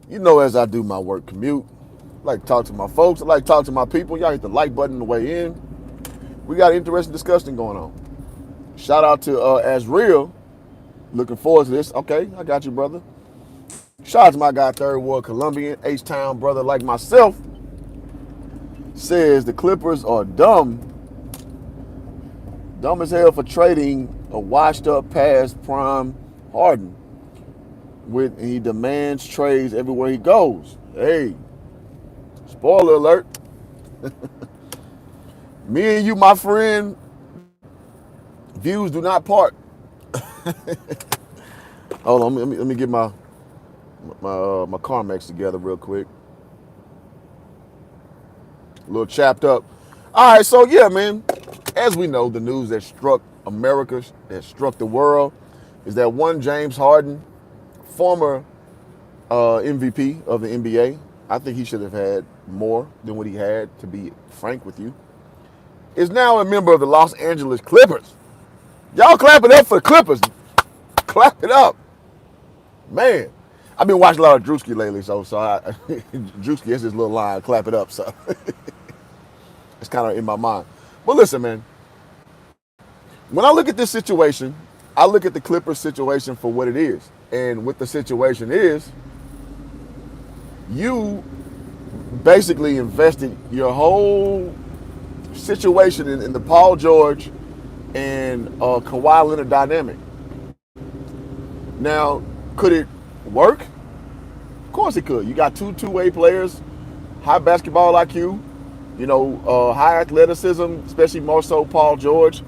You know, as I do my work commute, I like to talk to my folks. I like to talk to my people. Y'all hit the like button on the way in. We got an interesting discussion going on. Shout out to As Real. Looking forward to this. Okay, I got you, brother. Shout out to my guy, Third World Colombian, H-Town brother like myself. Says the Clippers are dumb as hell for trading a washed up past prime Harden. He demands trades everywhere he goes. Hey, spoiler alert. Me and you, my friend, views do not part. Hold on, let me get my Carmex together real quick. A little chapped up. All right, so yeah, man. As we know, the news that struck America, that struck the world, is that one James Harden, former MVP of the NBA, I think he should have had more than what he had, to be frank with you, is now a member of the Los Angeles Clippers. Y'all clap it up for the Clippers. Clap it up. Man, I've been watching a lot of Drewski lately, so Drewski has this little line, clap it up, so it's kind of in my mind. But listen, man, when I look at this situation, I look at the Clippers situation for what it is. And what the situation is, you basically invested your whole situation in the Paul George and Kawhi Leonard dynamic. Now, could it work? Of course it could. You got two-way players, high basketball IQ, high athleticism, especially more so Paul George.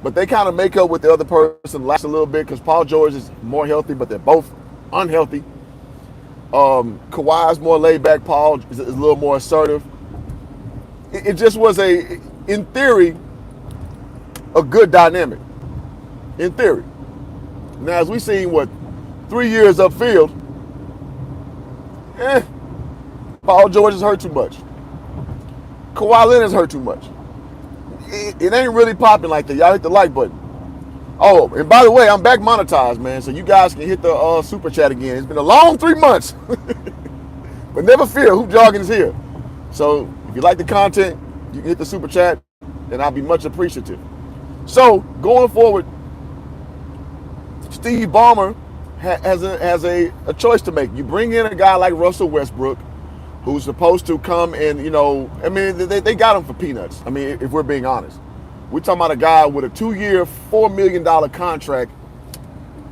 But they kind of make up with the other person lacks a little bit because Paul George is more healthy, but they're both unhealthy. Kawhi is more laid back. Paul is a little more assertive. It just was in theory, a good dynamic. In theory. Now, as we seen, 3 years upfield, Paul George is hurt too much. Kawhi Leonard's hurt too much. It ain't really popping like that. Y'all hit the like button. Oh, and by the way, I'm back monetized, man, so you guys can hit the super chat again. It's been a long 3 months. But never fear, Hoop Jogging is here. So if you like the content, you can hit the super chat, and I'll be much appreciative. So going forward, Steve Ballmer has a choice to make. You bring in a guy like Russell Westbrook, who's supposed to come and, they got him for peanuts. I mean, if we're being honest. We're talking about a guy with a 2-year, $4 million contract.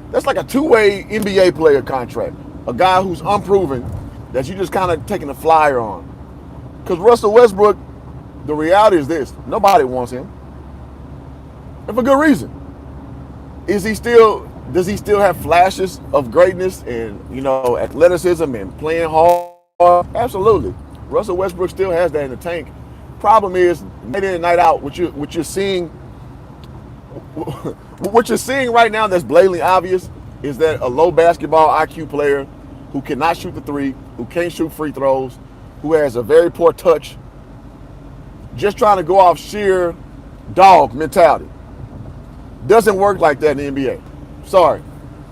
That's like a two-way NBA player contract. A guy who's unproven, that you just kind of taking a flyer on. Because Russell Westbrook, the reality is this: nobody wants him. And for good reason. Does he still have flashes of greatness and, athleticism and playing hard? Absolutely. Russell Westbrook still has that in the tank. Problem is, night in and night out, what you're seeing right now that's blatantly obvious is that a low basketball IQ player who cannot shoot the three, who can't shoot free throws, who has a very poor touch, just trying to go off sheer dog mentality. Doesn't work like that in the NBA. Sorry.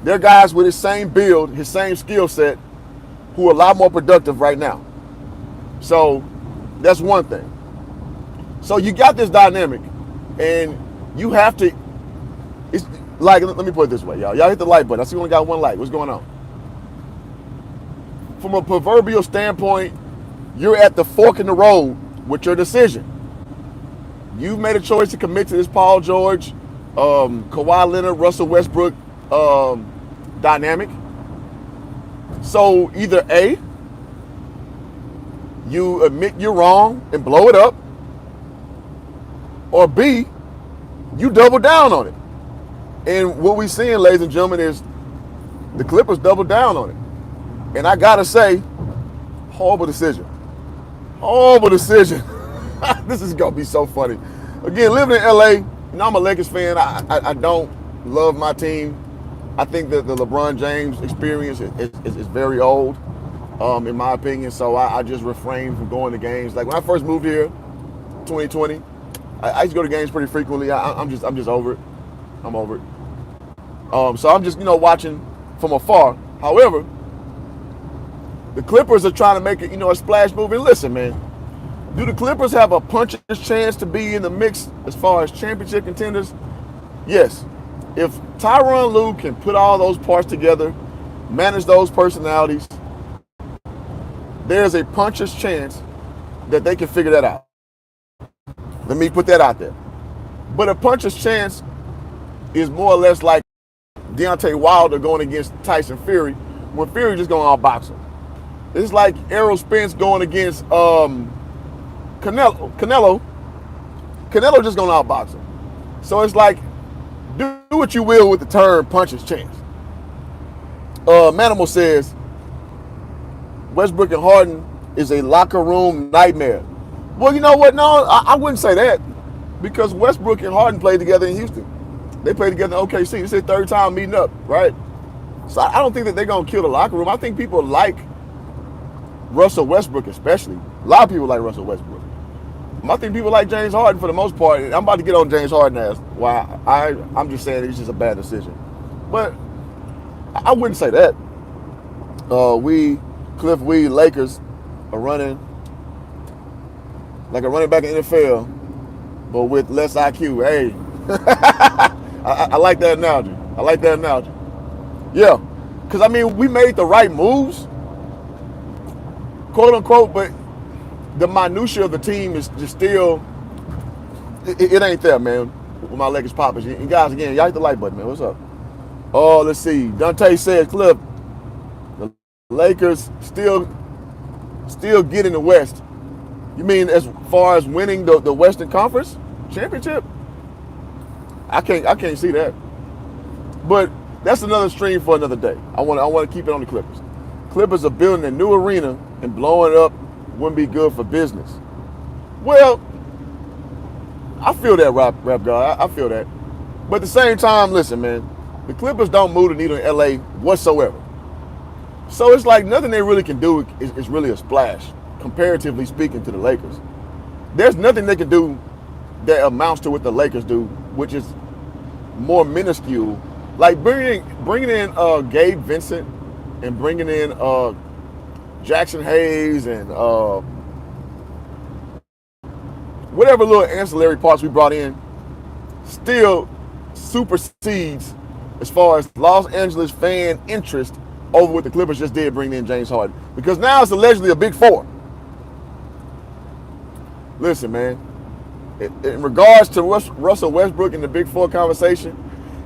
There are guys with his same build, his same skill set, who are a lot more productive right now. So that's one thing. So you got this dynamic, and you have to, it's like, let me put it this way, y'all. Y'all hit the like button. I see we only got one like. What's going on? From a proverbial standpoint, you're at the fork in the road with your decision. You've made a choice to commit to this Paul George, Kawhi Leonard, Russell Westbrook dynamic. So either A, you admit you're wrong and blow it up, or B, you double down on it. And what we're seeing, ladies and gentlemen, is the Clippers double down on it. And I gotta say, horrible decision. Horrible decision. This is gonna be so funny. Again, living in LA, I'm a Lakers fan. I don't love my team. I think that the LeBron James experience is very old, in my opinion. So I just refrain from going to games. Like when I first moved here, 2020, I used to go to games pretty frequently. I'm just over it. I'm over it. So I'm just watching from afar. However, The Clippers are trying to make it, a splash move. And listen, man, do the Clippers have a puncher's chance to be in the mix as far as championship contenders? Yes. If Tyronn Lue can put all those parts together, manage those personalities, there's a puncher's chance that they can figure that out. Let me put that out there. But a puncher's chance is more or less like Deontay Wilder going against Tyson Fury when Fury just going to outbox him. It's like Errol Spence going against Canelo. Canelo just going to outbox him. So it's like, do what you will with the term puncher's chance. Manimal says, Westbrook and Harden is a locker room nightmare. Well, you know what? No, I wouldn't say that, because Westbrook and Harden played together in Houston. They played together in OKC. It's their third time meeting up, right? So I don't think that they're going to kill the locker room. I think people like Russell Westbrook especially. A lot of people like Russell Westbrook. I think people like James Harden for the most part. I'm about to get on James Harden as why I'm just saying it's just a bad decision. But I wouldn't say that. Cliff Weed Lakers are running like a running back in the NFL, but with less IQ. Hey, I like that analogy. Yeah, because I mean, we made the right moves, quote unquote, but the minutia of the team is just still, it ain't there, man, with my Lakers poppers. And guys, again, y'all hit the like button, man. What's up? Oh, let's see. Dante says, Cliff, the Lakers still get in the West. You mean as far as winning the Western Conference championship? I can't see that. But that's another stream for another day. I want to keep it on the Clippers. Clippers are building a new arena, and blowing it up wouldn't be good for business. Well, I feel that, rap guy. I feel that. But at the same time, listen, man, the Clippers don't move the needle in LA whatsoever. So it's like nothing they really can do is really a splash, comparatively speaking, to the Lakers. There's nothing they can do that amounts to what the Lakers do, which is more minuscule. Like bringing in Gabe Vincent and bringing in Jackson Hayes and whatever little ancillary parts we brought in still supersedes as far as Los Angeles fan interest over what the Clippers just did bringing in James Harden. Because now it's allegedly a big four. Listen, man, in regards to Russell Westbrook in the big four conversation,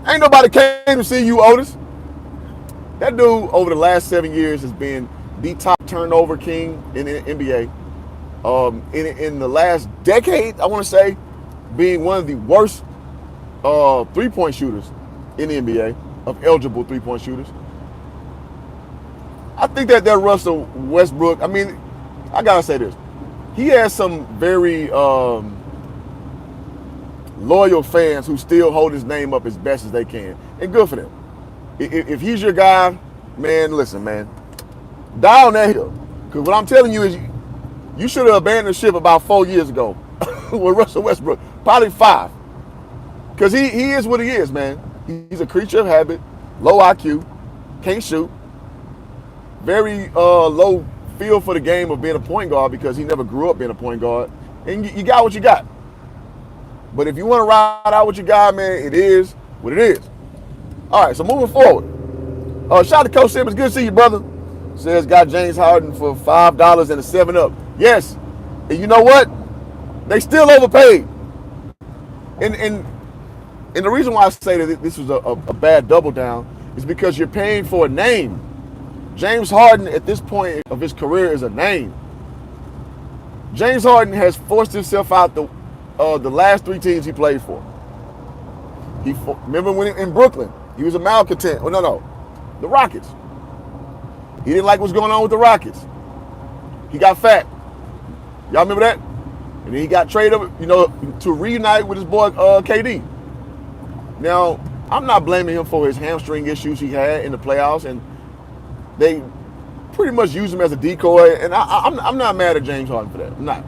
ain't nobody came to see you, Otis. That dude over the last 7 years has been the top turnover king in the NBA. In the last decade, I want to say, being one of the worst three-point shooters in the NBA, of eligible three-point shooters. I think that Russell Westbrook, I mean, I got to say this. He has some very loyal fans who still hold his name up as best as they can. And good for them. If he's your guy, man, listen, man, die on that hill. Because what I'm telling you is you should have abandoned ship about 4 years ago with Russell Westbrook. Probably 5. Because he is what he is, man. He's a creature of habit, low IQ, can't shoot, very low feel for the game of being a point guard because he never grew up being a point guard. And you got what you got. But if you want to ride out what you got, man, it is what it is. All right, so moving forward. Shout out to Coach Simmons. Good to see you, brother. Says got James Harden for $5 and a 7-Up. Yes. And you know what? They still overpaid. And the reason why I say that this was a bad double down is because you're paying for a name. James Harden at this point of his career is a name. James Harden has forced himself out the last 3 teams he played for. Remember when in Brooklyn, he was a malcontent. Oh, no, the Rockets. He didn't like what's going on with the Rockets. He got fat. Y'all remember that? And then he got traded, to reunite with his boy KD. Now, I'm not blaming him for his hamstring issues he had in the playoffs, and they pretty much used him as a decoy. And I'm not mad at James Harden for that. I'm not.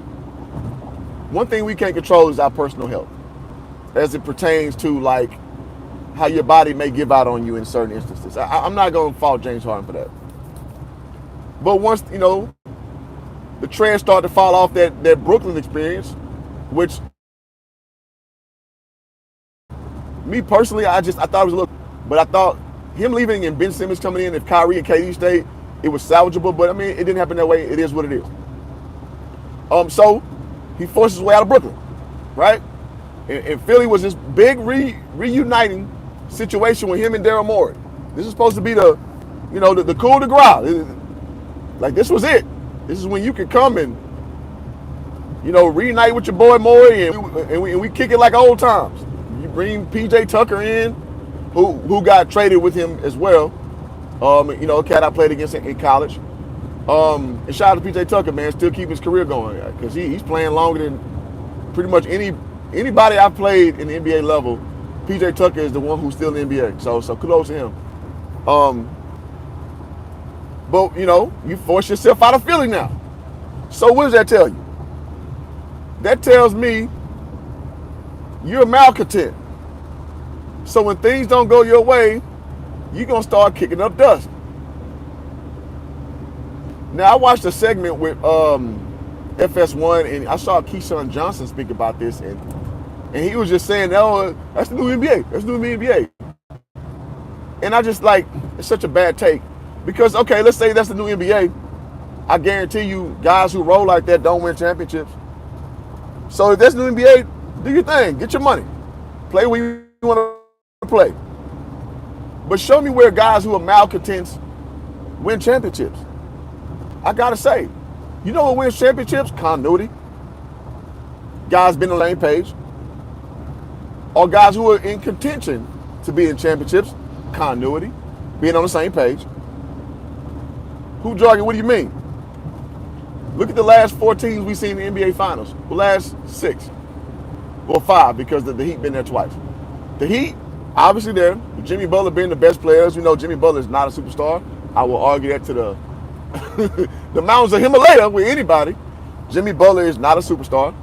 One thing we can't control is our personal health, as it pertains to like how your body may give out on you in certain instances. I'm not going to fault James Harden for that. But once, the tread started to fall off that Brooklyn experience, which me personally, I thought it was a little, but I thought him leaving and Ben Simmons coming in, if Kyrie and KD stayed, it was salvageable. But I mean, it didn't happen that way. It is what it is. So he forced his way out of Brooklyn, right? And Philly was this big reuniting situation with him and Daryl Morey. This is supposed to be the coup de grace. Like, this was it. This is when you could come and, reunite with your boy Morey, and we kick it like old times. You bring PJ Tucker in, who got traded with him as well. A cat I played against in college. And shout out to PJ Tucker, man, still keeping his career going, because he's playing longer than pretty much anybody I've played in the NBA level. PJ Tucker is the one who's still in the NBA. So kudos to him. But you force yourself out of Philly now. So what does that tell you? That tells me you're a malcontent. So when things don't go your way, you're gonna start kicking up dust. Now I watched a segment with FS1, and I saw Keyshawn Johnson speak about this, and he was just saying, "Oh, that's the new NBA. That's the new NBA." And I just it's such a bad take, because okay, let's say that's the new NBA. I guarantee you, guys who roll like that don't win championships. So if that's the new NBA, do your thing, get your money, play where you want to play. But show me where guys who are malcontents win championships. I gotta say, you know what wins championships? Continuity. Guys been on the same page. Or guys who are in contention to be in championships. Continuity. Being on the same page. Who jogging? What do you mean? Look at the last 4 teams we've seen in the NBA Finals. The last 6. Well, 5, because the Heat been there twice. The Heat, obviously there. Jimmy Butler being the best players. We know Jimmy Butler is not a superstar. I will argue that to the mountains of Himalaya with anybody. Jimmy Butler is not a superstar,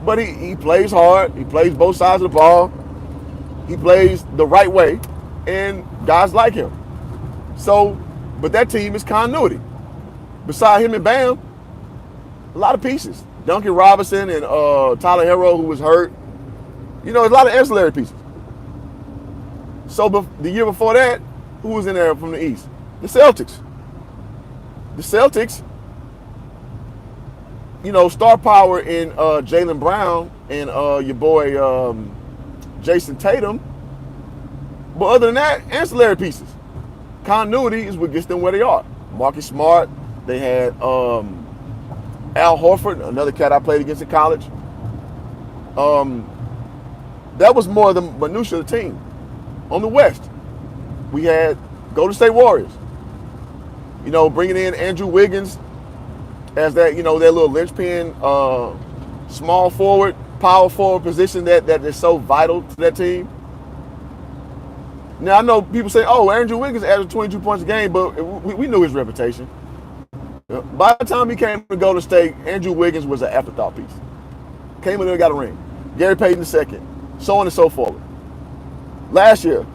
but he plays hard. He plays both sides of the ball. He plays the right way, and guys like him. So, but that team is continuity. Beside him and Bam, a lot of pieces. Duncan Robinson and Tyler Herro, who was hurt. There's a lot of ancillary pieces. So the year before that, who was in there from the East? The Celtics. The Celtics, star power in Jaylen Brown and your boy Jason Tatum. But other than that, ancillary pieces. Continuity is what gets them where they are. Marcus Smart. They had Al Horford, another cat I played against in college. That was more the minutia of the team. On the West, we had Golden State Warriors. Bringing in Andrew Wiggins as that, that little linchpin, small forward, power forward position that is so vital to that team. Now, I know people say, oh, Andrew Wiggins averaged 22 points a game, but we knew his reputation. By the time he came to Golden State, Andrew Wiggins was an afterthought piece. Came in there and got a ring. Gary Payton II, so on and so forth. Last year,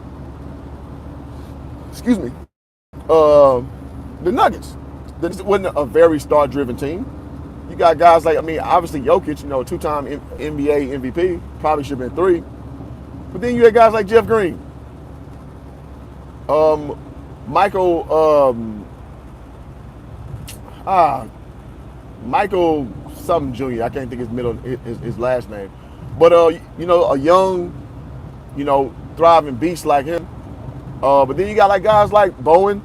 the Nuggets. This wasn't a very star-driven team. You got guys like, obviously Jokic, 2-time NBA MVP, probably should have been 3. But then you had guys like Jeff Green, Michael something Jr. I can't think his last name. But a young, thriving beast like him. But then you got guys like Bowen.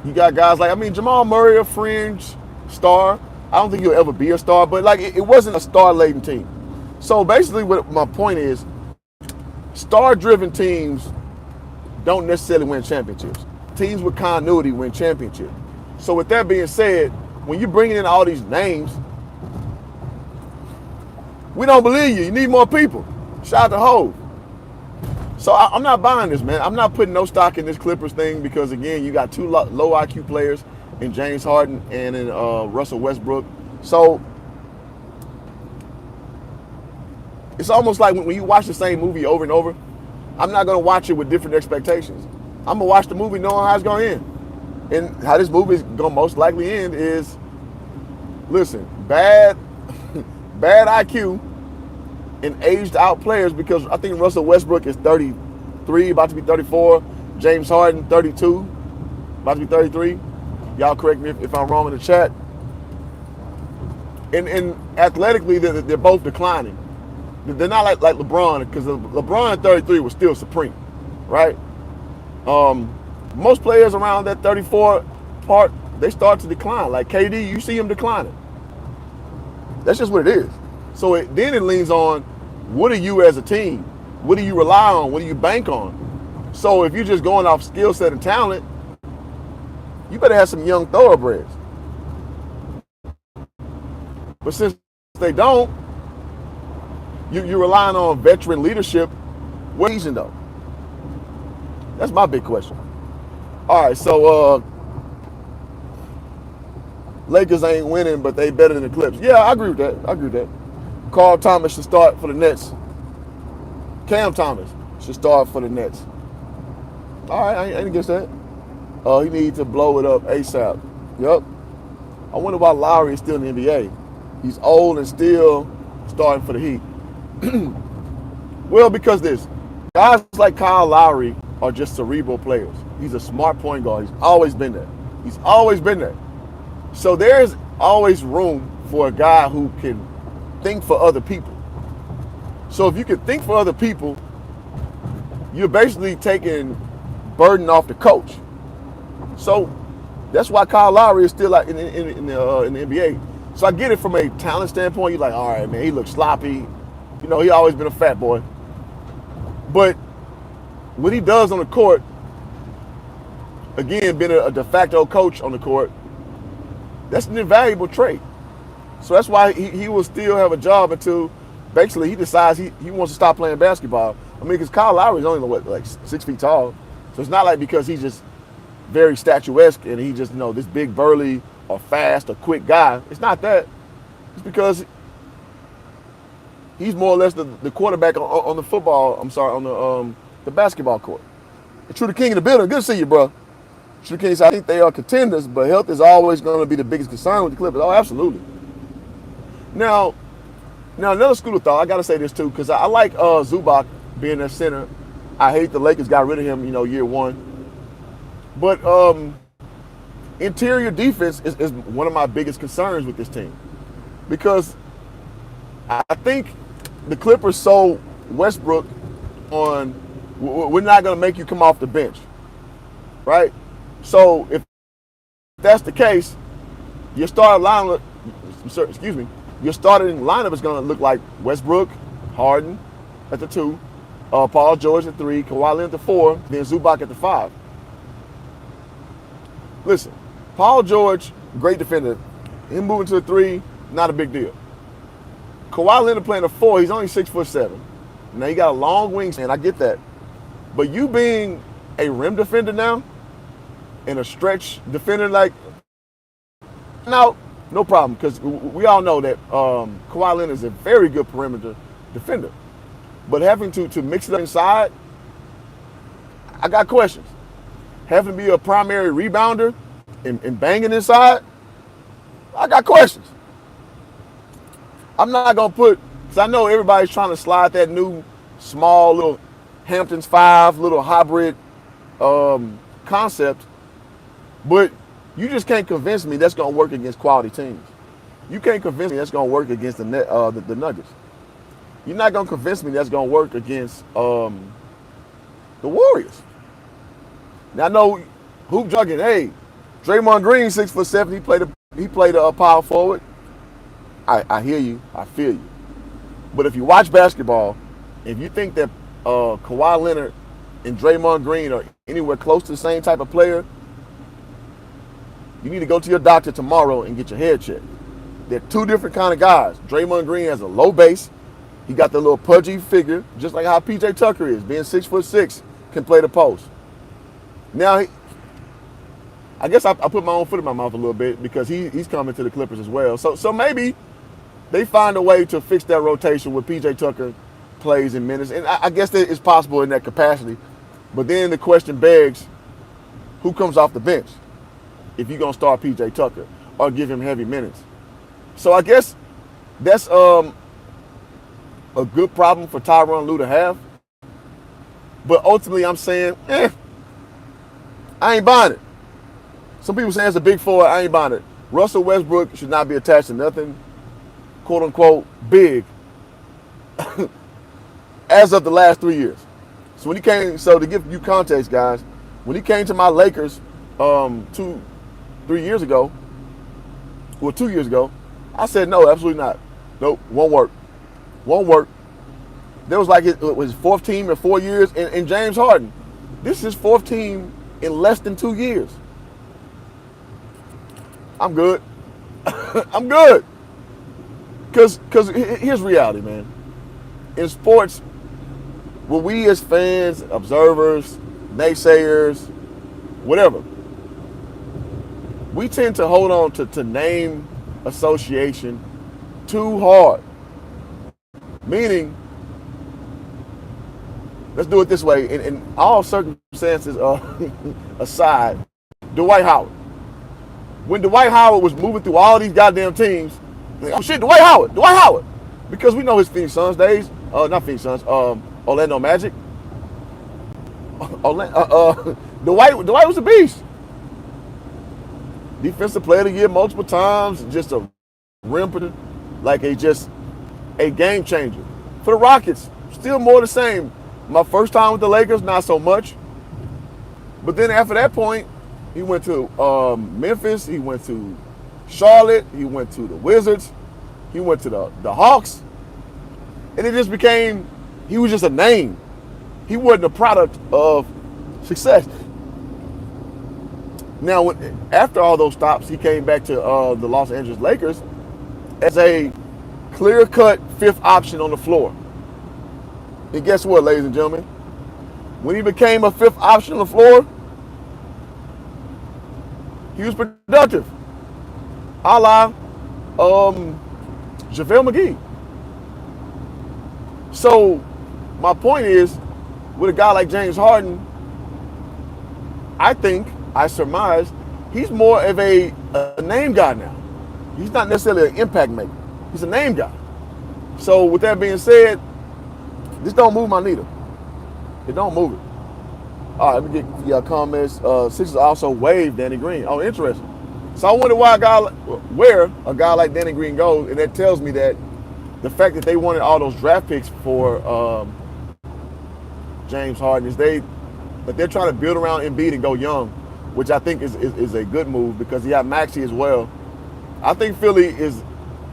You got guys like, Jamal Murray, a fringe star. I don't think he'll ever be a star, but it wasn't a star-laden team. So basically what my point is, star-driven teams don't necessarily win championships. Teams with continuity win championships. So with that being said, when you're bringing in all these names, we don't believe you. You need more people. Shout out to Hov. So I'm not buying this, man. I'm not putting no stock in this Clippers thing because, again, you got 2 low IQ players in James Harden and in Russell Westbrook. So it's almost like when you watch the same movie over and over, I'm not going to watch it with different expectations. I'm going to watch the movie knowing how it's going to end. And how this movie is gonna most likely end is, listen, bad, bad IQ and aged out players, because I think Russell Westbrook is 33, about to be 34. James Harden, 32, about to be 33. Y'all correct me if I'm wrong in the chat. And athletically, they're both declining. They're not like LeBron, because LeBron at 33 was still supreme, right? Most players around that 34 part, they start to decline. Like KD, you see him declining. That's just what it is. So then it leans on, what are you as a team? What do you rely on? What do you bank on? So if you're just going off skill set and talent, you better have some young thoroughbreds. But since they don't, you're relying on veteran leadership. What reason though? That's my big question. All right, so Lakers ain't winning, but they better than the Clips. Yeah, I agree with that. Carl Thomas should start for the Nets. Cam Thomas should start for the Nets. All right, I ain't against that. He needs to blow it up ASAP. Yep. I wonder why Lowry is still in the NBA. He's old and still starting for the Heat. Well, because guys like Kyle Lowry are just cerebral players. He's a smart point guard. He's always been there. So there's always room for a guy who can think for other people. So if you can think for other people, you're basically taking burden off the coach. So that's why Kyle Lowry is still like in the NBA. So I get it from a talent standpoint. You're like, all right, man, he looks sloppy. You know, he always been a fat boy. But what he does on the court, again, being a de facto coach on the court, that's an invaluable trait. So that's why he will still have a job until basically he decides he wants to stop playing basketball. I mean, because Kyle Lowry is only, like 6 feet tall. So it's not like because he's just very statuesque and he just, this big burly or fast or quick guy. It's not that. It's because he's more or less the quarterback on the football, on the basketball court. And True the King in the building. Good to see you, bro. True the King said, I think they are contenders, but health is always going to be the biggest concern with the Clippers. Oh, absolutely. Now another school of thought, I got to say this too, because I like Zubac being their center. I hate the Lakers got rid of him, year one. But interior defense is one of my biggest concerns with this team, because I think the Clippers sold Westbrook on, we're not going to make you come off the bench, right? So if that's the case, your starting lineup is going to look like Westbrook, Harden at the 2, Paul George at 3, Kawhi Leonard at the 4, then Zubac at the 5. Listen, Paul George, great defender. Him moving to the 3, not a big deal. Kawhi Leonard playing the 4, he's only 6'7". Now he got a long wingspan, I get that. But you being a rim defender now, and a stretch defender, no problem, because we all know that Kawhi Leonard is a very good perimeter defender. But having to mix it up inside, I got questions. Having to be a primary rebounder and banging inside, I got questions. I'm not going to put, because I know everybody's trying to slide that new small little Hamptons 5 little hybrid concept, but you just can't convince me that's going to work against quality teams. You can't convince me that's going to work against the Nuggets. You're not going to convince me that's going to work against the Warriors. Now I know hoop jugging. Hey, Draymond Green, 6'7", he played a power forward. I hear you. I feel you. But if you watch basketball, if you think that Kawhi Leonard and Draymond Green are anywhere close to the same type of player, you need to go to your doctor tomorrow and get your head checked. They're two different kind of guys. Draymond Green has a low base. He got the little pudgy figure, just like how PJ Tucker is, being 6'6", can play the post. Now, I guess I put my own foot in my mouth a little bit because he's coming to the Clippers as well. So maybe they find a way to fix that rotation where PJ Tucker plays in minutes. And I guess that it's possible in that capacity. But then the question begs, who comes off the bench? if you're gonna start PJ Tucker or give him heavy minutes. So I guess that's a good problem for Tyronn Lue to have. But ultimately, I'm saying, I ain't buying it. Some people saying it's a big four. I ain't buying it. Russell Westbrook should not be attached to nothing, quote unquote, big as of the last 3 years. So when he came, so to give you context, guys, when he came to my Lakers 2 years ago, well, 2 years ago, I said no, absolutely not. Nope, won't work. Won't work. There was like it was his fourth team in 4 years, and James Harden. This is his fourth team in less than 2 years. I'm good. I'm good. Because here's reality, man. In sports, what we as fans, observers, naysayers, whatever, we tend to hold on to name association too hard. Meaning, let's do it this way. In all circumstances aside, Dwight Howard. When Dwight Howard was moving through all these goddamn teams, like, oh shit, Dwight Howard. Because we know his Phoenix Suns days. Not Phoenix Suns, Orlando Magic. Dwight was a beast. Defensive player of the year multiple times, just a rim, like a game changer. For the Rockets, still more the same. My first time with the Lakers, not so much. But then after that point, he went to Memphis, he went to Charlotte, he went to the Wizards, he went to the Hawks. And it just became, he was just a name. He wasn't a product of success. Now, after all those stops, he came back to the Los Angeles Lakers as a clear-cut fifth option on the floor. And guess what, ladies and gentlemen? When he became a fifth option on the floor, he was productive. A la JaVale McGee. So my point is, with a guy like James Harden, I surmise, he's more of a name guy now. He's not necessarily an impact maker. He's a name guy. So with that being said, this don't move my needle. It don't move it. All right, let me get your comments. Sixers also waived Danny Green. Oh, interesting. So I wonder where a guy like Danny Green goes, and that tells me that the fact that they wanted all those draft picks for James Harden is they're trying to build around Embiid and go young, which I think is a good move because he had Maxey as well. I think Philly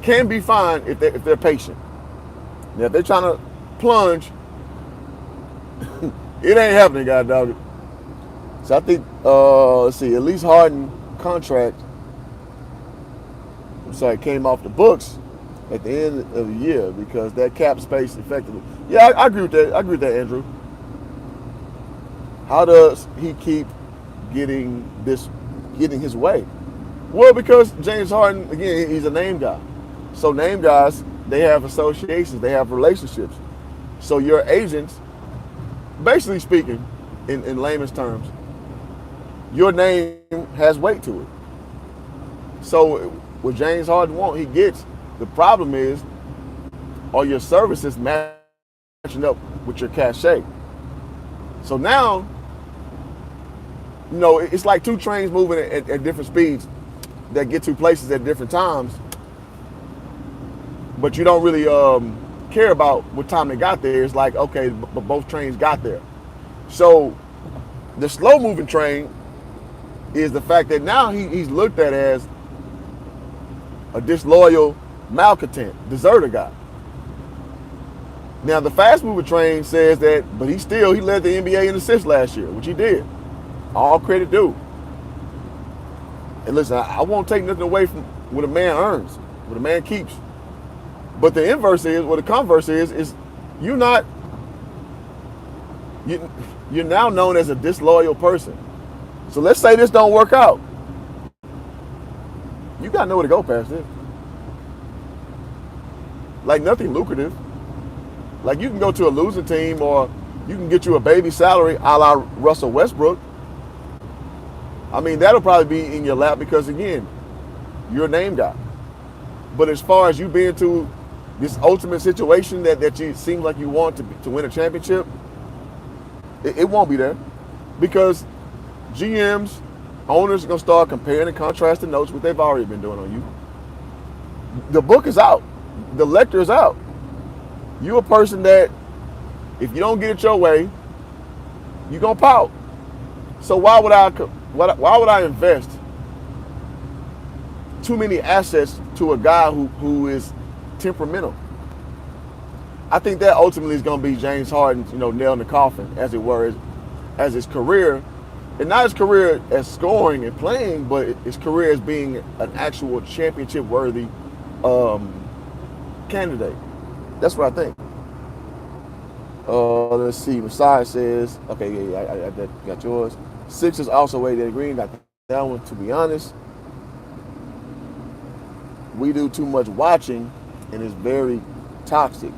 can be fine if they're patient. Now, if they're trying to plunge, it ain't happening, God dog it. So I think, let's see, at least Harden contract, came off the books at the end of the year because that cap space effectively. Yeah, I agree with that. I agree with that, Andrew. How does he keep getting his way? Well, because James Harden, again, he's a name guy. So name guys, they have associations, they have relationships. So your agents, basically speaking, in layman's terms, your name has weight to it. So what James Harden wants, he gets. The problem is, are your services matching up with your cachet? So now, it's like two trains moving at different speeds that get to places at different times, but you don't really care about what time they got there. It's like, okay, but both trains got there. So the slow moving train is the fact that now he's looked at as a disloyal, malcontent, deserter guy. Now the fast moving train says that, but he led the NBA in assists last year, which he did. All credit due. And listen, I won't take nothing away from what a man earns, what a man keeps. But the inverse is, the converse is you're now known as a disloyal person. So let's say this don't work out. You got nowhere to go past this. Like nothing lucrative. Like you can go to a losing team or you can get you a baby salary a la Russell Westbrook. I mean, that'll probably be in your lap because, again, you're a name guy. But as far as you being to this ultimate situation that you seem like you want to win a championship, it won't be there because GMs, owners are going to start comparing and contrasting notes, what they've already been doing on you. The book is out. The lecture is out. You're a person that if you don't get it your way, you're going to pout. So why would I invest too many assets to a guy who is temperamental? I think that ultimately is going to be James Harden's, nail in the coffin, as it were, as his career, and not his career as scoring and playing, but his career as being an actual championship-worthy candidate. That's what I think. Let's see. Messiah says, okay, yeah, I got yours. Sixers also weighted green. Got that one. To be honest, we do too much watching, and it's very toxic.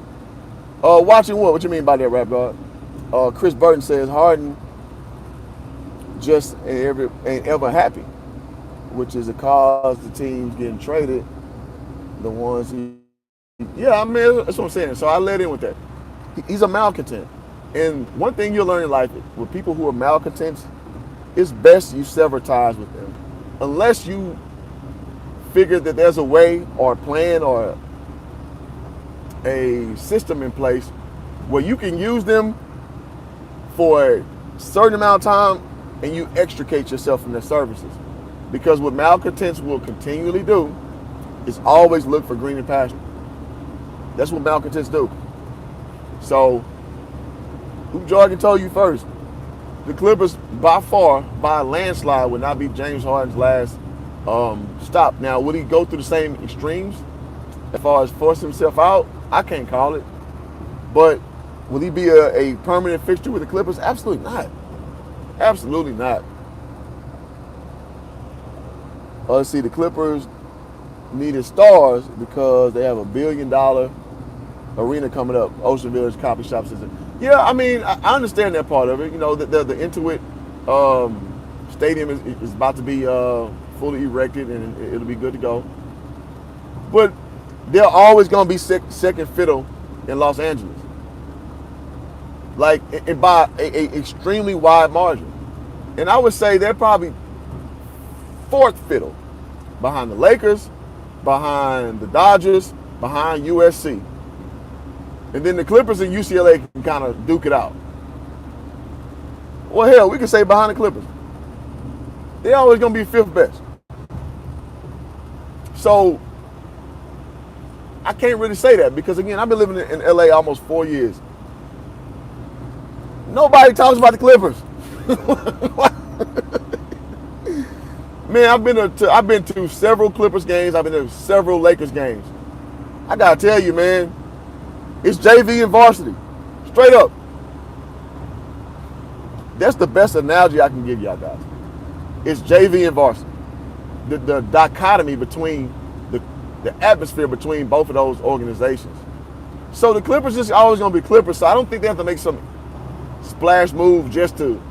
Watching what? What you mean by that, Rap God? Chris Burton says Harden just ain't ever happy, which is a cause the teams getting traded. The ones yeah, I mean, that's what I'm saying. So I let in with that. He's a malcontent. And one thing you'll learn in life with people who are malcontents, it's best you sever ties with them. Unless you figure that there's a way or a plan or a system in place where you can use them for a certain amount of time and you extricate yourself from their services. Because what malcontents will continually do is always look for greener pasture. That's what malcontents do. So, who Jordan told you first? The Clippers, by far, by a landslide, would not be James Harden's last stop. Now, would he go through the same extremes as far as force himself out? I can't call it. But will he be a permanent fixture with the Clippers? Absolutely not. Absolutely not. Let's see, the Clippers needed stars because they have $1 billion arena coming up. Ocean Village Coffee Shop says, yeah, I mean, I understand that part of it. The Intuit stadium is about to be fully erected and it'll be good to go. But they're always going to be second fiddle in Los Angeles. Like, and by a extremely wide margin. And I would say they're probably fourth fiddle behind the Lakers, behind the Dodgers, behind USC. And then the Clippers and UCLA can kind of duke it out. Well, hell, we can say behind the Clippers. They're always going to be fifth best. So, I can't really say that because, again, I've been living in LA almost 4 years. Nobody talks about the Clippers. Man, I've been to several Clippers games. I've been to several Lakers games. I gotta tell you, man, it's JV and varsity, straight up. That's the best analogy I can give y'all guys. It's JV and varsity. The dichotomy between the atmosphere between both of those organizations. So the Clippers is always gonna be Clippers. So I don't think they have to make some splash move just to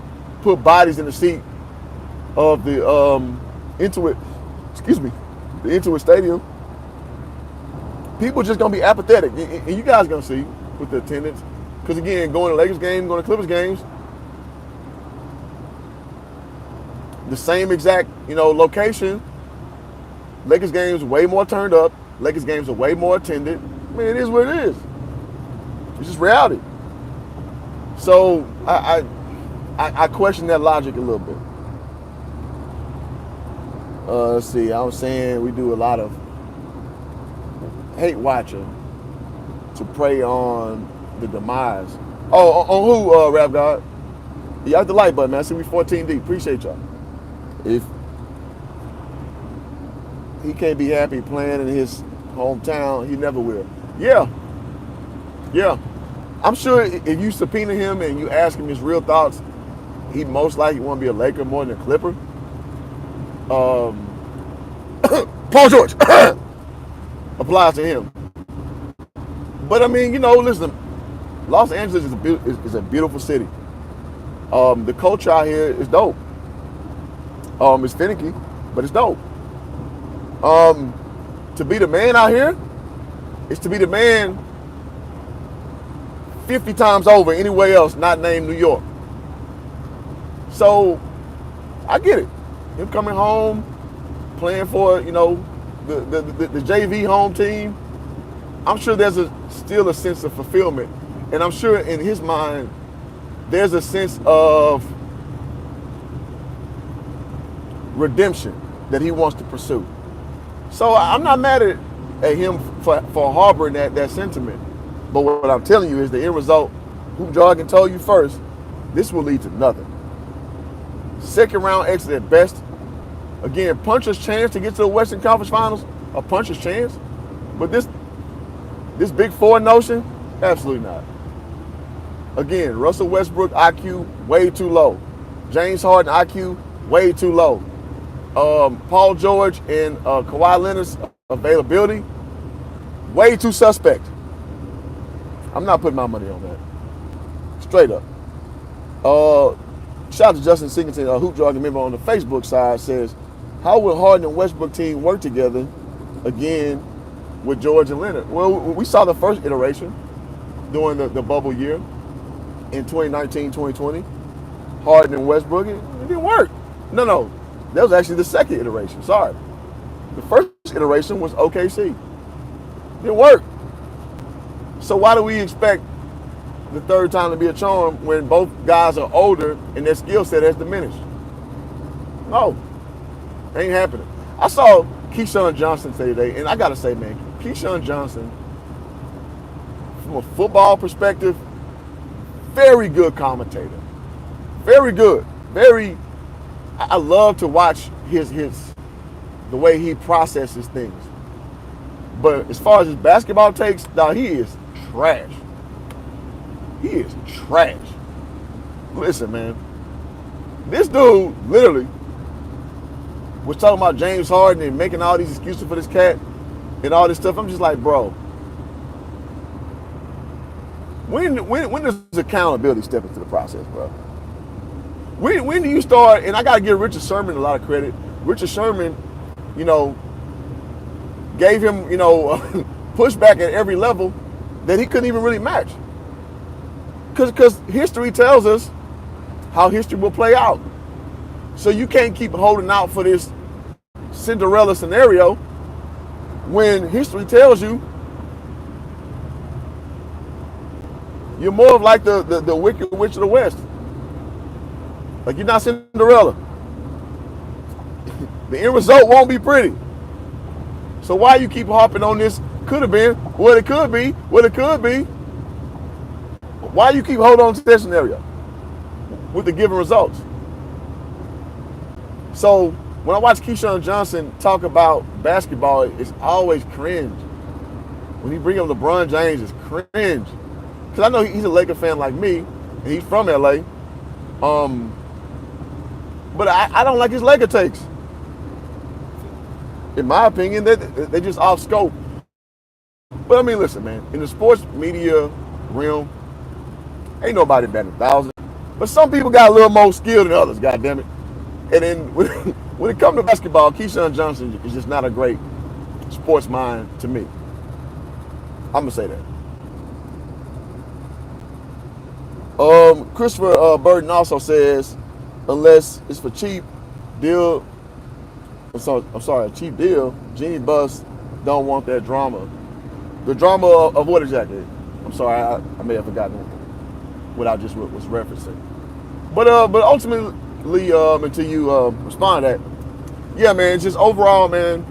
put bodies in the seat of the Intuit Stadium. People just gonna be apathetic, and you guys gonna see with the attendance. Because again, going to Lakers games, going to Clippers games, the same exact location. Lakers games are way more turned up. Lakers games are way more attended. I mean, it is what it is. It's just reality. So I question that logic a little bit. Let's see. I was saying we do a lot of hate watching to prey on the demise. Oh, on who, Rap God? Y'all hit the like button, man. I see we 14 deep. Appreciate y'all. If he can't be happy playing in his hometown, he never will. Yeah. I'm sure if you subpoena him and you ask him his real thoughts, he'd most likely want to be a Laker more than a Clipper. Paul George applies to him. But I mean, listen, Los Angeles is a beautiful city. The culture out here is dope. It's finicky, but it's dope. Um, to be the man out here is to be the man 50 times over anywhere else not named New York. So I get it. Him coming home, playing for, the JV home team. I'm sure there's still a sense of fulfillment. And I'm sure in his mind, there's a sense of redemption that he wants to pursue. So I'm not mad at him for harboring that sentiment. But what I'm telling you is the end result, Hoop Jargon told you first, this will lead to nothing. Second round exit at best. Again, puncher's chance to get to the Western Conference Finals, a puncher's chance. But this Big Four notion, absolutely not. Again, Russell Westbrook IQ way too low. James Harden IQ way too low. Paul George and Kawhi Leonard's availability way too suspect. I'm not putting my money on that. Straight up. Shout out to Justin Singleton, a Hoop Jargon member on the Facebook side, says, how will Harden and Westbrook team work together again with George and Leonard? Well, we saw the first iteration during the bubble year in 2019, 2020. Harden and Westbrook, it didn't work. No. That was actually the second iteration. Sorry. The first iteration was OKC. Didn't work. So why do we expect the third time to be a charm when both guys are older and their skill set has diminished? No. Ain't happening. I saw Keyshawn Johnson today, and I got to say, man, Keyshawn Johnson, from a football perspective, very good commentator. Very good. I love to watch the way he processes things. But as far as his basketball takes, he is trash. He is trash. Listen, man. This dude literally was talking about James Harden and making all these excuses for this cat and all this stuff. I'm just like, bro, when does accountability step into the process, bro? When do you start? And I got to give Richard Sherman a lot of credit. Richard Sherman, gave him, pushback at every level that he couldn't even really match. Because history tells us how history will play out. So you can't keep holding out for this Cinderella scenario when history tells you you're more of like the Wicked Witch of the West. Like, you're not Cinderella. The end result won't be pretty. So why you keep harping on this? Could have been, what it could be, what it could be. Why you keep holding on to that scenario with the given results? So when I watch Keyshawn Johnson talk about basketball, it's always cringe. When he bring up LeBron James, it's cringe. Because I know he's a Laker fan like me, and he's from LA. But I don't like his Laker takes. In my opinion, they're just off scope. But I mean, listen, man, in the sports media realm, ain't nobody batting 1,000. But some people got a little more skill than others, goddammit. And then when it comes to basketball, Keyshawn Johnson is just not a great sports mind to me. I'm going to say that. Christopher Burton also says, unless it's for cheap deal, a cheap deal, Genie Bus don't want that drama. The drama of what exactly? I'm sorry, I may have forgotten what I just was referencing. But ultimately, until you respond to that, yeah, man, just overall, man,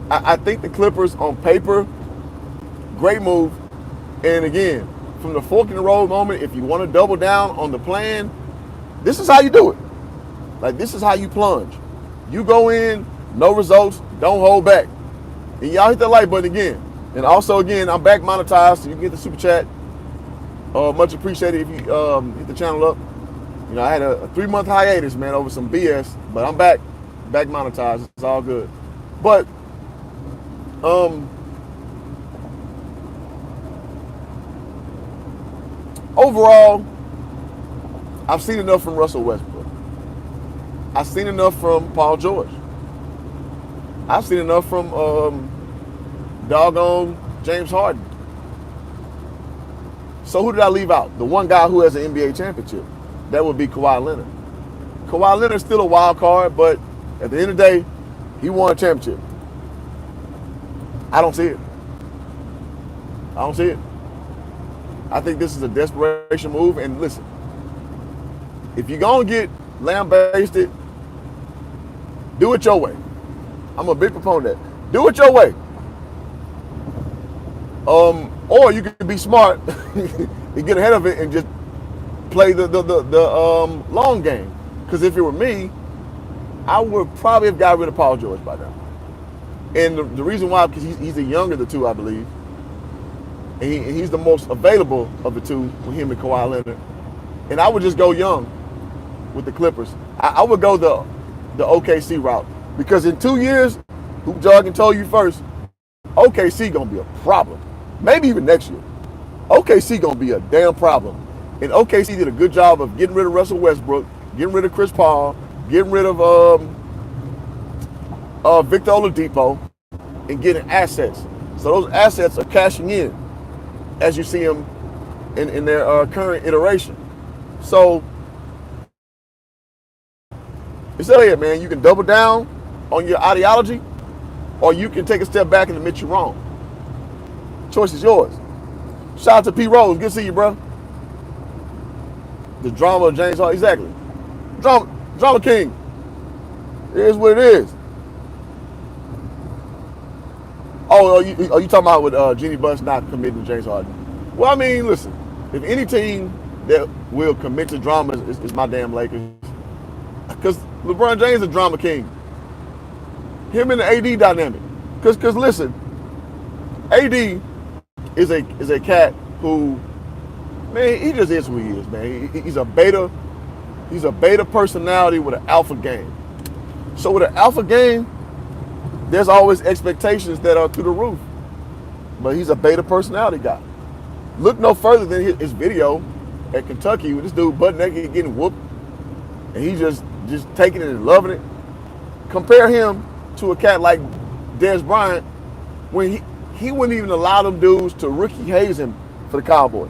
I think the Clippers on paper, great move. And again, from the fork in the road moment, if you want to double down on the plan, this is how you do it. Like, this is how you plunge. You go in, no results, don't hold back. And y'all hit that like button again. And also, again, I'm back monetized, so you can get the super chat. Much appreciated if you hit the channel up. I had a 3-month hiatus, man, over some BS, but I'm back monetized. It's all good. But overall, I've seen enough from Russell Westbrook. I've seen enough from Paul George. I've seen enough from doggone James Harden. So who did I leave out? The one guy who has an NBA championship. That would be Kawhi Leonard. Kawhi Leonard's still a wild card, but at the end of the day, he won a championship. I don't see it. I don't see it. I think this is a desperation move. And listen, if you're going to get lambasted, do it your way. I'm a big proponent of that. Do it your way. Or you could be smart and get ahead of it and just play the long game. Because if it were me, I would probably have got rid of Paul George by now. And the reason why, because he's the younger of the two, I believe. And he's the most available of the two with him and Kawhi Leonard. And I would just go young with the Clippers. I would go the OKC route. Because in 2 years, Hoop Jargon told you first, OKC going to be a problem. Maybe even next year. OKC going to be a damn problem. And OKC did a good job of getting rid of Russell Westbrook, getting rid of Chris Paul, getting rid of Victor Oladipo, and getting assets. So those assets are cashing in as you see them in their current iteration. So it's Elliott, man. You can double down on your ideology, or you can take a step back and admit you're wrong. Choice is yours. Shout out to P. Rose. Good to see you, bro. The drama of James Harden. Exactly. Drama king. It is what it is. Oh, are you talking about with Jeannie Buss not committing to James Harden? Well, I mean, listen. If any team that will commit to drama is my damn Lakers. Because LeBron James is a drama king. Him and the AD dynamic. Because listen, AD is a cat who, man, he just is who he is, man. He's a beta personality with an alpha game. So with an alpha game, there's always expectations that are through the roof. But he's a beta personality guy. Look no further than his video at Kentucky with this dude butt naked getting whooped, and he just taking it and loving it. Compare him to a cat like Dez Bryant when he wouldn't even allow them dudes to rookie haze him for the Cowboys.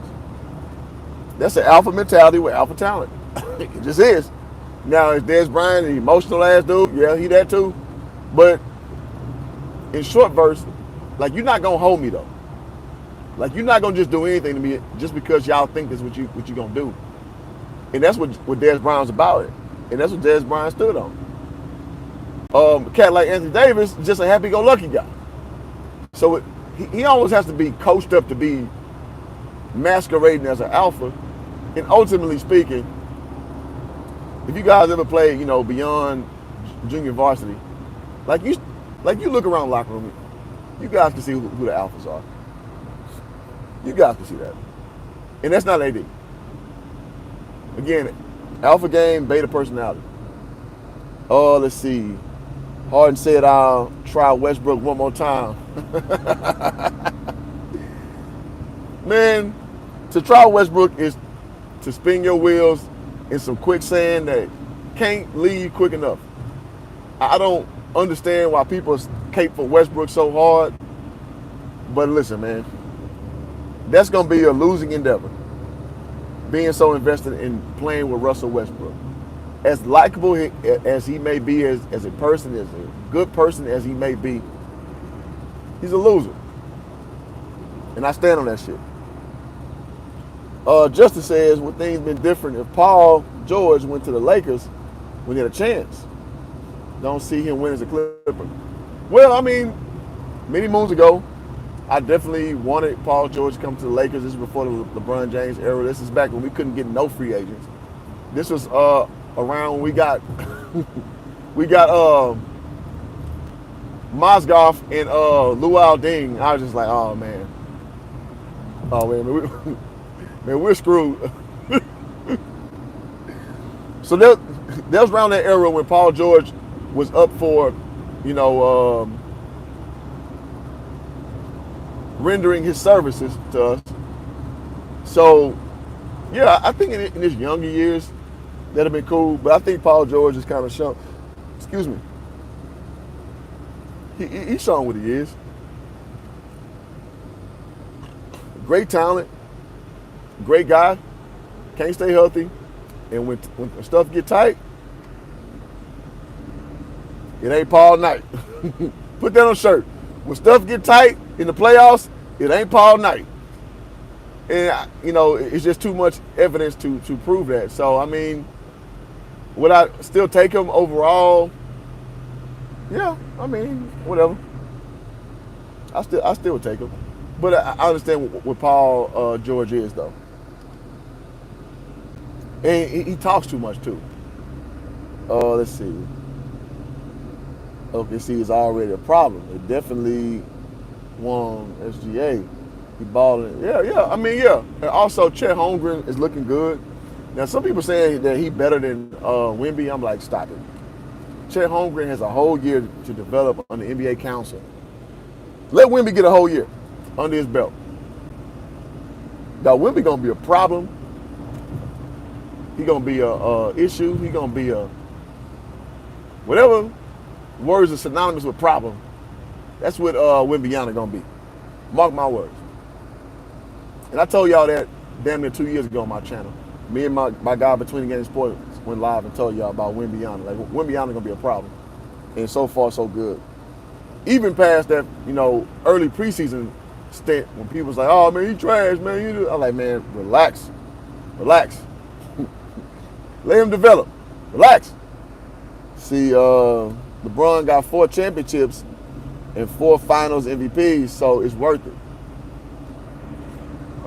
That's an alpha mentality with alpha talent. It just is. Now, is Dez Bryant an emotional ass dude? Yeah, he that too. But in short verse, like, you're not gonna hold me though. Like, you're not gonna just do anything to me just because y'all think that's what you gonna do. And that's what Dez Bryant's about it. And that's what Dez Bryant stood on. A cat like Anthony Davis, just a happy-go-lucky guy. So he always has to be coached up to be masquerading as an alpha. And ultimately speaking, if you guys ever played, beyond junior varsity, like you look around the locker room, you guys can see who the alphas are. You guys can see that. And that's not AD. Again, alpha game, beta personality. Let's see. Harden said, I'll try Westbrook one more time. Man, to try Westbrook is to spin your wheels in some quicksand that can't leave quick enough. I don't understand why people cape for Westbrook so hard. But listen, man, that's going to be a losing endeavor, being so invested in playing with Russell Westbrook. As likable as he may be as a person, as a good person as he may be, he's a loser. And I stand on that shit. Justin says, would things been different if Paul George went to the Lakers when he had a chance? Don't see him win as a Clipper. Well, I mean, many moons ago, I definitely wanted Paul George to come to the Lakers. This is before the LeBron James era. This is back when we couldn't get no free agents. This was around when we got Mozgov and Luol Deng. I was just like, oh man, we're screwed. So that was around that era when Paul George was up for, rendering his services to us. So, yeah, I think in his younger years, That'd have been cool. But I think Paul George is kind of shown. Excuse me. He's shown what he is. Great talent. Great guy. Can't stay healthy. And when stuff get tight, it ain't Paul Knight. Put that on a shirt. When stuff get tight in the playoffs, it ain't Paul Knight. And, it's just too much evidence to prove that. So, I mean, would I still take him overall? Yeah, I mean, whatever. I still would take him. But I understand what Paul George is, though. And he talks too much, too. Let's see. OKC is already a problem. They definitely won SGA. He balling. Yeah. I mean, yeah. And also, Chet Holmgren is looking good. Now, some people saying that he better than Wemby. I'm like, stop it. Chet Holmgren has a whole year to develop on the NBA Council. Let Wemby get a whole year under his belt. Now, Wemby gonna be a problem. He gonna be a issue. He gonna be a whatever words are synonymous with problem. That's what Wembyana gonna be. Mark my words. And I told y'all that damn near 2 years ago on my channel. Me and my guy Between the Game Sports went live and told y'all about Wembyana. Like, Wembyana gonna be a problem. And so far, so good. Even past that, early preseason stint when people was like, oh, man, he trash, man. I'm like, man, relax. Let him develop. Relax. See, LeBron got 4 championships and 4 finals MVPs, so it's worth it.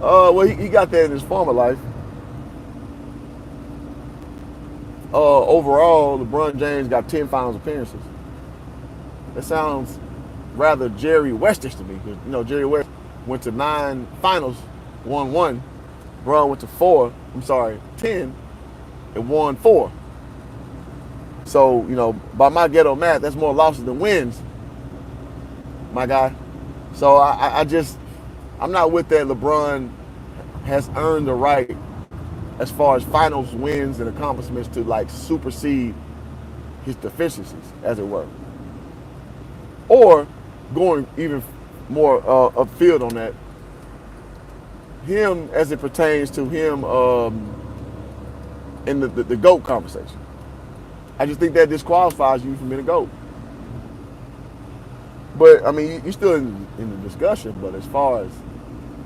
Well, he got that in his former life. Overall, LeBron James got 10 finals appearances. That sounds rather Jerry Westish to me, because Jerry West went to 9 finals, won 1. LeBron went to 10, and won 4. So, by my ghetto math, that's more losses than wins, my guy. So I'm not with that. LeBron has earned the right as far as finals wins and accomplishments to like supersede his deficiencies, as it were. Or going even more upfield on that, him as it pertains to him in the GOAT conversation. I just think that disqualifies you from being a GOAT. But, I mean, you're still in the discussion, but as far as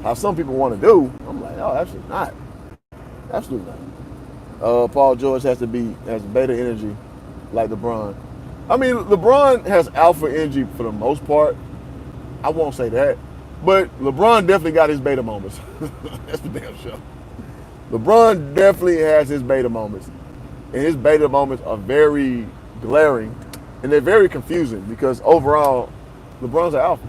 how some people want to do, I'm like, oh, absolutely not. Absolutely not. Paul George has beta energy like LeBron. I mean, LeBron has alpha energy for the most part. I won't say that. But LeBron definitely got his beta moments. That's for damn sure. LeBron definitely has his beta moments. And his beta moments are very glaring. And they're very confusing because overall, LeBron's an alpha.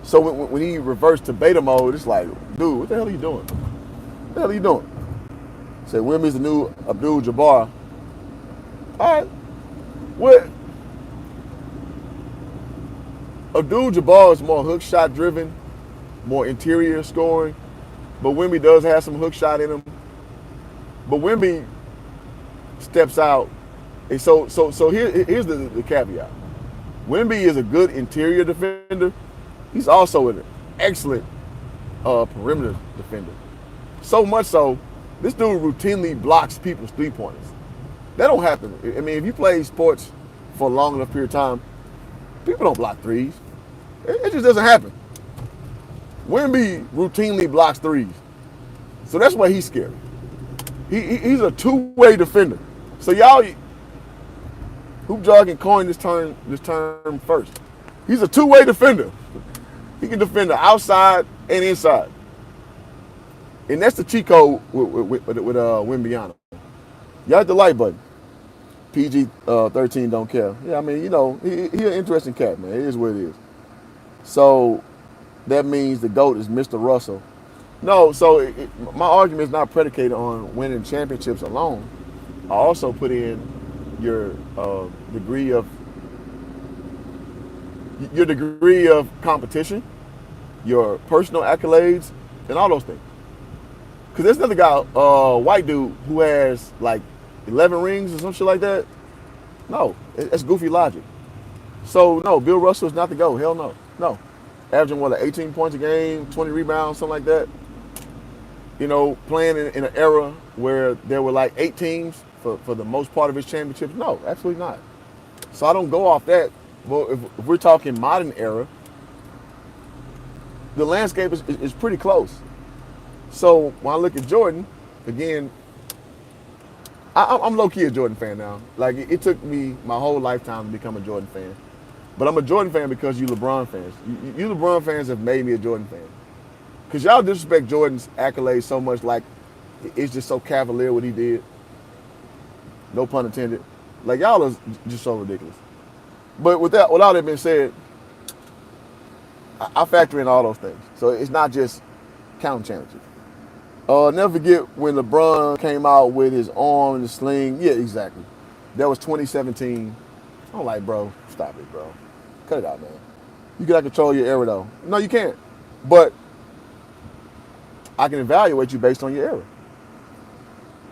So when he reverts to beta mode, it's like, dude, what the hell are you doing? What the hell are you doing? Say, Wemby's the new Abdul-Jabbar. All right. What? Abdul-Jabbar is more hook shot driven, more interior scoring, but Wemby does have some hook shot in him. But Wemby steps out, and so here's the caveat. Wemby is a good interior defender. He's also an excellent perimeter defender. So much so, this dude routinely blocks people's 3-pointers. That don't happen. I mean, if you play sports for a long enough period of time, people don't block threes. It just doesn't happen. Wemby routinely blocks threes. So that's why he's scary. He's a two-way defender. So y'all, Hoop Jargon coined this term first. He's a two-way defender. He can defend the outside and inside. And that's the cheat code with Wembyana. Y'all hit the like button. PG-13 don't care. Yeah, I mean, he's an interesting cat, man. It is what it is. So that means the GOAT is Mr. Russell. No, so my argument is not predicated on winning championships alone. I also put in your degree of competition, your personal accolades, and all those things. Because there's another guy, white dude, who has like 11 rings or some shit like that. No, that's goofy logic. So no, Bill Russell is not the GOAT. Hell no, no. Averaging what, like 18 points a game, 20 rebounds, something like that. You know, playing in an era where there were like 8 teams for the most part of his championships. No, absolutely not. So I don't go off that. Well, if we're talking modern era, the landscape is pretty close. So when I look at Jordan, again, I'm low-key a Jordan fan now. Like, it took me my whole lifetime to become a Jordan fan. But I'm a Jordan fan because you LeBron fans. You LeBron fans have made me a Jordan fan. Because y'all disrespect Jordan's accolades so much, like, it's just so cavalier what he did. No pun intended. Like, y'all are just so ridiculous. But with all that being said, I factor in all those things. So it's not just counting championships. Never forget when LeBron came out with his arm and the sling. Yeah, exactly. That was 2017. I'm like, bro, stop it, bro. Cut it out, man. You gotta control your era, though. No, you can't. But I can evaluate you based on your era.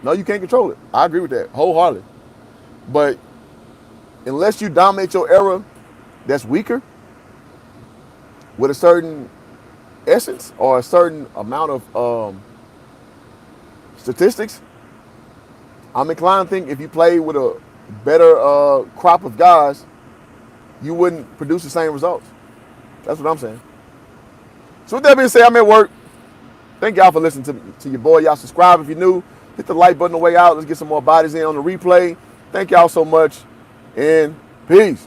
No, you can't control it. I agree with that wholeheartedly. But unless you dominate your era that's weaker with a certain essence or a certain amount of statistics, I'm inclined to think if you play with a better crop of guys, you wouldn't produce the same results. That's what I'm saying. So with that being said, I'm at work. Thank y'all for listening to your boy. Y'all subscribe if you're new. Hit the like button on the way out. Let's get some more bodies in on the replay. Thank y'all so much, and peace.